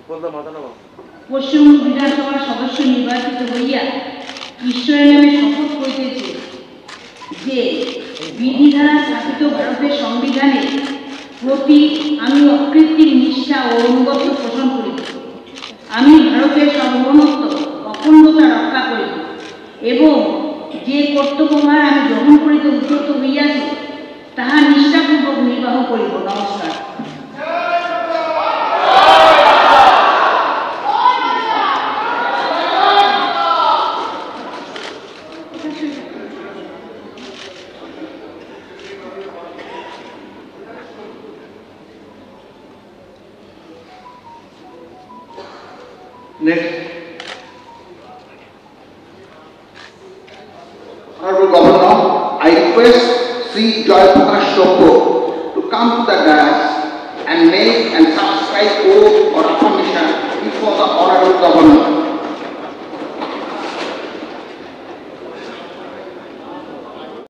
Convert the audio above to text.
পশ্চিমবঙ্গ বিধানসভার সদস্য নির্বাচিত হইয়া ঈশ্বরের নামে শপথ করিতেছি যে বিধি দ্বারা স্থাপিত ভারতের সংবিধানের প্রতি আমি অকৃত্রিম নিষ্ঠা ও অনুগত্য পোষণ করিব। আমি ভারতের সার্বভৌমত্ব অখণ্ডতা রক্ষা করিব এবং যে কর্তব্যভার আমি গ্রহণ করিতে উদ্যত হইয়াছি তাহা নিষ্ঠাপূর্বক নির্বাহ করিব। নমস্কার। Next, Honorable Governor, I request Sri Joy Prakash Chopra to come to the dais and make and subscribe oath or affirmation before the Honorable Governor.